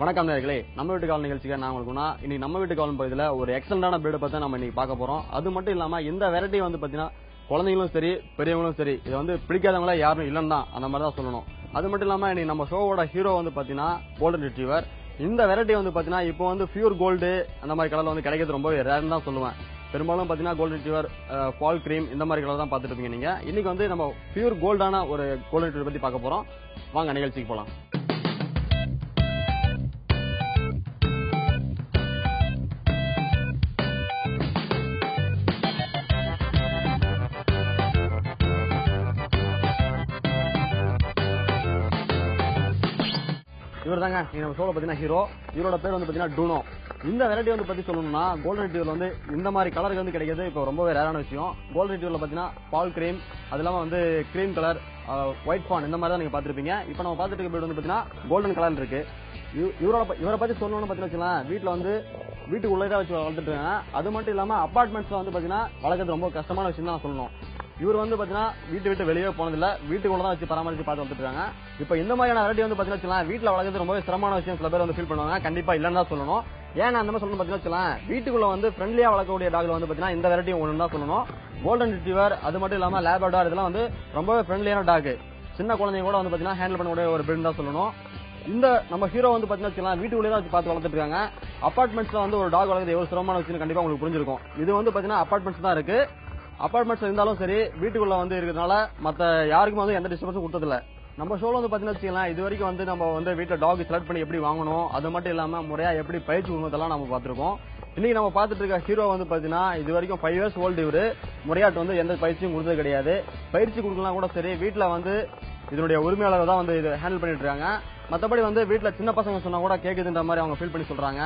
வணக்கம் நேயர்களே, நம்ம வீட்டு கால் நிகழ்ச்சிக்கு நான் உங்களுக்கு இன்னைக்கு நம்ம வீட்டு காலம் பகுதியில் ஒரு எக்ஸலண்டான பிரீடை பத்தி நம்ம இன்னைக்கு பார்க்க போறோம். அது மட்டும் இல்லாம இந்த வெரைட்டி வந்து பாத்தீங்கன்னா குழந்தைங்களும் சரி பெரியவங்களும் சரி இது வந்து பிடிக்காதவங்களா யாரும் இல்லைன்னு தான் அந்த மாதிரி தான் சொல்லணும். அது மட்டும் இல்லாம இன்னைக்கு நம்ம ஷோவோட ஹீரோ வந்து பாத்தீங்கன்னா கோல்டன் ரிட்ரீவர். இந்த வெரைட்டி வந்து பாத்தீங்கன்னா இப்போ வந்து பியூர் கோல்டு அந்த மாதிரி கலர்ல வந்து கிடைக்கிறது ரொம்ப ரேர்னு தான் சொல்லுவேன். பெரும்பாலும் பாத்தீங்கன்னா கோல்டன் ரிட்ரீவர், ஃபால் கிரீம் இந்த மாதிரி கலர் தான் பார்த்துட்டு இருப்பீங்க நீங்க. இன்னைக்கு வந்து நம்ம பியூர் கோல்டான ஒரு கோல்டன் ரிட்ரீவர் பத்தி பார்க்க போறோம். வாங்க நிகழ்ச்சிக்கு போலாம். இவர் தாங்க நம்ம ஷோல பாத்தீங்கன்னா ஹீரோ. இவரோட பேர் வந்து பாத்தீங்கன்னா டூனோ. இந்த வெரைட்டி வந்து பத்தி சொல்லணும்னா கோல்டன் ரிட்ரீவர் வந்து இந்த மாதிரி கலருக்கு வந்து கிடைக்கிறது இப்போ ரொம்பவே ரேரான விஷயம். கோல்டன் ரிட்ரீவர்ல பாத்தீங்கன்னா பால் கிரீம், அது இல்லாம வந்து கிரீம் கலர், ஒயிட் ஃபான் இந்த மாதிரி தான் நீங்க பாத்திருப்பீங்க. இப்போ நம்ம பாத்துட்டு இருக்க பேர் வந்து பாத்தீங்கன்னா கோல்டன் கலர் இருக்கு. இவரை பத்தி சொல்லணும்னு பாத்தீங்கன்னா வீட்டுல வந்து வீட்டுக்குள்ளதான் வச்சு வளர்த்துட்டு இருக்காங்க. அது மட்டும் இல்லாம அபார்ட்மெண்ட்ஸ்ல வந்து பாத்தீங்கன்னா வளர்க்கறது ரொம்ப கஷ்டமான விஷயம் தான் சொல்லணும். இவர் வந்து பாத்தீங்கன்னா வீட்டு விட்டு வெளியே போனதில்ல, வீட்டுக்குள்ளதான் வச்சு பராமரிச்சு பார்த்து வளர்த்துட்டு இருக்காங்க. இப்போ இந்த மாதிரியான வெரைட்டி வந்து பாத்தீங்கன்னா வீட்டுல வளர்க்கறது ரொம்பவே சிரமமான விஷயம் சில பேர் வந்து ஃபீல் பண்ணுவாங்க. கண்டிப்பா இல்லன்னு தான் சொல்லணும். ஏன்னா அந்த மாதிரி சொல்லணும் பாத்தீங்கன்னா வீட்டுக்குள்ள வந்து ஃப்ரெண்ட்லியா வளர்க்கக்கூடிய டாக்ல வந்து பாத்தீங்கன்னா இந்த வெரைட்டி ஒண்ணு தான் சொல்லணும். கோல்டன் ரிட்ரீவர் அது மட்டும் இல்லாம லேப்ரடார் இதெல்லாம் வந்து ரொம்பவே ஃப்ரெண்ட்லியான டாக். சின்ன குழந்தைங்க கூட வந்து பாத்தீங்கன்னா ஹேண்டில் பண்ணக்கூடிய ஒரு பிரீட் தான் சொல்லணும். இந்த நம்ம ஹீரோ வந்து பாத்தீங்கன்னா வீட்டுக்குள்ளே தான் வச்சு பார்த்து வளர்த்துட்டு இருக்காங்க. அபார்ட்மெண்ட்ஸ்ல வந்து ஒரு டாக் வளர்க்கறது எவ்வளவு சிரமமான விஷயம் கண்டிப்பா உங்களுக்கு புரிஞ்சிருக்கும். இது வந்து பாத்தீங்கன்னா அபார்ட்மெண்ட்ஸ் தான் இருக்கு. அபார்ட்மெண்ட்ஸ் இருந்தாலும் சரி வீட்டுக்குள்ள வந்து இருக்கிறதுனால மத்த யாருக்கும் வந்து எந்த டிஸ்டர்பன்ஸும் கொடுத்ததில்ல. நம்ம ஷோல வந்து பாத்தீங்கன்னா இது வரைக்கும் வந்து நம்ம வந்து வீட்டுல டாக் செலக்ட் பண்ணி எப்படி வாங்கணும், அது மட்டும் இல்லாம முறையா எப்படி பயிற்சி கொடுக்கறதெல்லாம் நம்ம பாத்துருக்கோம். இன்னைக்கு நம்ம பாத்துட்டு இருக்க ஹீரோ வந்து பாத்தீங்கன்னா இது வரைக்கும் 5 years ஓல்டு. இவரு முறையாட்டு வந்து எந்த பயிற்சியும் கொடுத்தது கிடையாது. பயிற்சி கொடுக்கலாம் கூட சரி வீட்டுல வந்து இதனுடைய உரிமையாளர் தான் வந்து இது ஹேண்டில் பண்ணிட்டு இருக்காங்க. மத்தபடி வந்து வீட்டுல சின்ன பசங்க சொன்னா கூட கேக்குதுன்ற மாதிரி அவங்க ஃபீல் பண்ணி சொல்றாங்க.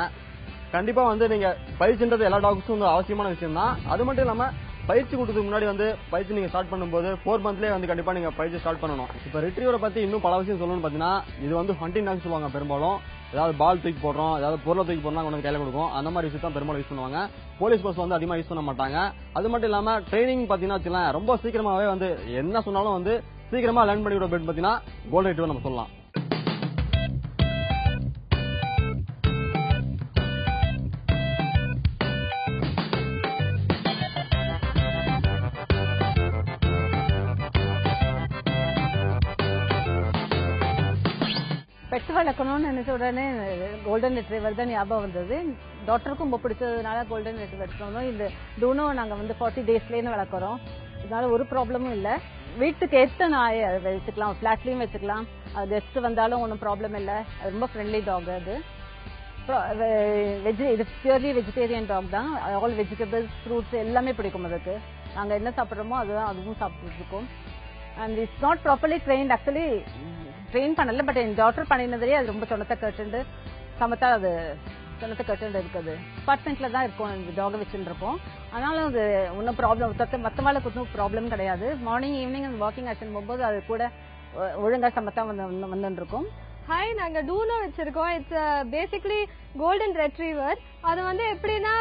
கண்டிப்பா வந்து நீங்க பயிற்சின்றது எல்லா டாக்ஸும் வந்து அவசியமான விஷயம் தான். அது மட்டும் இல்லாம பயிற்சி கொடுத்ததுக்கு முன்னாடி வந்து பயிற்சி நீங்க ஸ்டார்ட் பண்ணும்போது 4 monthsலயே வந்து கண்டிப்பா நீங்க பயிற்சி ஸ்டார்ட் பண்ணணும். இப்ப ரிட்ரீவரை பத்தி இன்னும் பல விஷயம் சொல்லணும்னு பாத்தீங்கன்னா இது வந்து ஹண்டிங் டாக் சொல்லுவாங்க. பெரும்பாலும் ஏதாவது பால் தூக்கி போடுறோம், ஏதாவது பொருளை தூக்கி போடுறோம் கொண்டு கையில கொடுக்கும். அந்த மாதிரி விஷயம் தான் பெரும்பாலும் யூஸ் பண்ணுவாங்க. போலீஸ் பஸ் வந்து அதிகமா யூஸ் பண்ண மாட்டாங்க. அது மட்டும் இல்லாம ட்ரைனிங் பாத்தீங்கன்னா ரொம்ப சீக்கிரமாவே வந்து என்ன சொன்னாலும் வந்து சீக்கிரமா லேர்ன் பண்ணிவிட போயிட்டு பாத்தீங்கன்னா கோல்டன் ரிட்ரீவர் நம்ம சொல்லலாம். பெட் வளர்க்கணும்னு நினைச்ச உடனே கோல்டன் ரிட்ரீவர் தான் ஞாபகம் வந்தது. டாக்டருக்கும் ரொம்ப பிடிச்சதுனால கோல்டன் ரிட்ரீவர் எடுக்கணும். இந்த டூனோ நாங்க வந்து 40 daysலேன்னு வளர்க்குறோம். இதனால ஒரு ப்ராப்ளமும் இல்லை. வீட்டுக்கு ஏற்ற நாயை வச்சுக்கலாம், ஃபிளாட்லயும் வச்சுக்கலாம். கெஸ்ட் வந்தாலும் ஒன்றும் ப்ராப்ளம் இல்லை. அது ரொம்ப ஃப்ரெண்ட்லி டாக். அது இது பியூர்லி வெஜிடேரியன் டாக் தான். ஆல் வெஜிடபிள்ஸ், ஃப்ரூட்ஸ் எல்லாமே பிடிக்கும் அதுக்கு. நாங்கள் என்ன சாப்பிட்றோமோ அதுதான் அதுவும் சாப்பிட்டு இருக்கோம். And it's not properly trained. Actually train பண்ணல, பட் என் டாக்டர் பண்ணினதே அது ரொம்ப சொன்னத்தை கேட்டு சமத்தா அது சொன்னத்தை கேட்டு இருக்குது. அபார்ட்மெண்ட்ல தான் இருக்கும், இந்த டாகை வச்சுட்டு இருக்கோம். ஆனாலும் அது ஒன்றும் ப்ராப்ளம் மற்றவாளுக்கு ஒன்றும் ப்ராப்ளம் கிடையாது. மார்னிங் ஈவினிங் வாக்கிங் ஆக்ஷன் போகும்போது அது கூட ஒழுங்கா சமத்தா வந்துட்டு இருக்கும். ஹாய், நாங்க டூனோ வச்சிருக்கோம். It's basically golden retriever. அது வந்து எப்படின்னா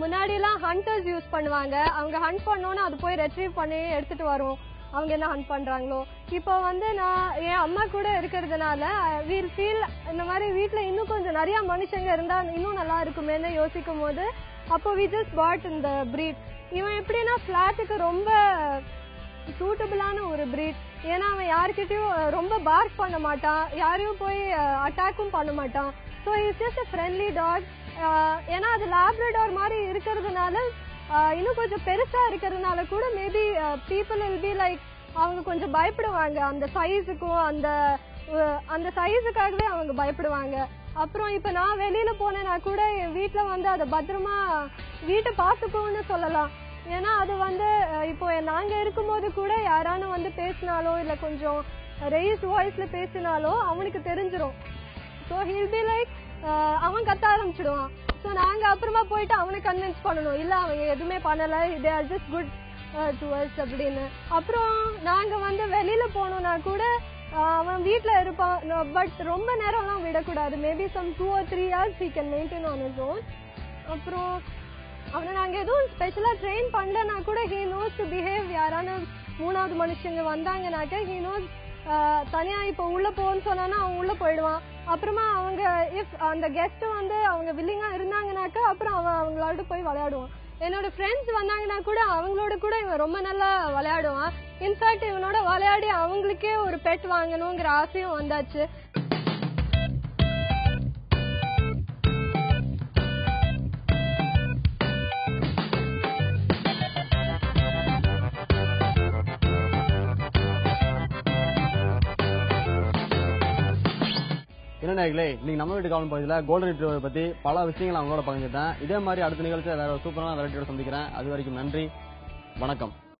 முன்னாடி எல்லாம் ஹண்டர்ஸ் யூஸ் பண்ணுவாங்க. அவங்க ஹண்ட் பண்ணோன்னு அது போய் ரெட்ரீவ் பண்ணி எடுத்துட்டு வரும். அவங்க என்ன ஹண்ட் பண்றாங்களோ. இப்போ வந்து நான் என் அம்மா கூட இருக்கிறதுனால வீல் ஃபீல் இந்த மாதிரி வீட்டுல இன்னும் கொஞ்சம் நிறைய மனுஷங்க இருந்தா இன்னும் நல்லா இருக்குமேன்னு யோசிக்கும் போது அப்போ வி ஜஸ்ட் பாட் இந்த பிரீட். இவன் எப்படின்னா பிளாட்டுக்கு ரொம்ப சூட்டபிளான ஒரு பிரீட். ஏன்னா அவன் யாருக்கிட்டையும் ரொம்ப பார்க் பண்ண மாட்டான், யாரையும் போய் அட்டாக்கும் பண்ண மாட்டான். So it's just a friendly dog. ஏன்னா அது லேப்ரடார் மாதிரி இருக்கிறதுனால இன்னும் கொஞ்சம் பெருசா இருக்கிறதுனால கூட maybe people will be like அவங்க கொஞ்சம் பயப்படுவாங்க. அந்த சைஸுக்கும் அந்த சைஸுக்காகவே அவங்க பயப்படுவாங்க. அப்புறம் இப்ப நான் வெளியில போனேன்னா கூட என் வீட்டுல வந்து அதை பத்திரமா வீட்டை பார்த்துக்கோன்னு சொல்லலாம். ஏன்னா அது வந்து இப்போ நாங்க இருக்கும்போது கூட யாரானு வந்து பேசினாலோ இல்ல கொஞ்சம் ரெய்ஸ் வாய்ஸ்ல பேசினாலோ அவனுக்கு தெரிஞ்சிடும். ஸோ ஹில் பி லைக் அவன் கத்த ஆரம்பிச்சிடுவான். ஸோ நாங்க அப்புறமா போயிட்டு அவனை கன்வின்ஸ் பண்ணணும், இல்ல அவங்க எதுவுமே பண்ணல, they are just good to us அப்படின்னு. அப்புறம் நாங்க வந்து வெளியில போனோம்னா கூட அவன் வீட்டுல இருப்பான். பட் ரொம்ப நேரம்லாம் விடக்கூடாது. Maybe some 2 or 3 hours he can maintain on his own. அப்புறம் அவனை நாங்க எதுவும் ஸ்பெஷலா ட்ரெயின் பண்ணலனா கூட he knows to behave. யாரான மூணாவது மனுஷங்க வந்தாங்கனாக்க he knows தனியா இப்ப உள்ள போன்னு சொன்னா அவன் உள்ள போயிடுவான். அப்புறமா அவங்க இஃப் அந்த கெஸ்ட் வந்து அவங்க வில்லிங்கா இருந்தாங்கனாக்கா அப்புறம் அவன் அவங்களோட போய் விளையாடுவான். என்னோட ஃப்ரெண்ட்ஸ் வந்தாங்கன்னா கூட அவங்களோட கூட இவன் ரொம்ப நல்லா விளையாடுவான். இன்ஃபேக்ட் இவனோட விளையாடி அவங்களுக்கே ஒரு பெட் வாங்கணுங்கிற ஆசையும் வந்தாச்சு. என்ன நேயர்களே, இன்னைக்கு நம்ம வீட்டு காவல் பகுதியில் கோல்டன் ரிட்ரீவர் பத்தி பல விஷயங்கள் அவங்களோட பகிர்ந்துட்டேன். இதே மாதிரி அடுத்த நிகழ்ச்சியில் வேற ஒரு சூப்பரான வெரைட்டியோட சந்திக்கிறேன். அது வரைக்கும் நன்றி, வணக்கம்.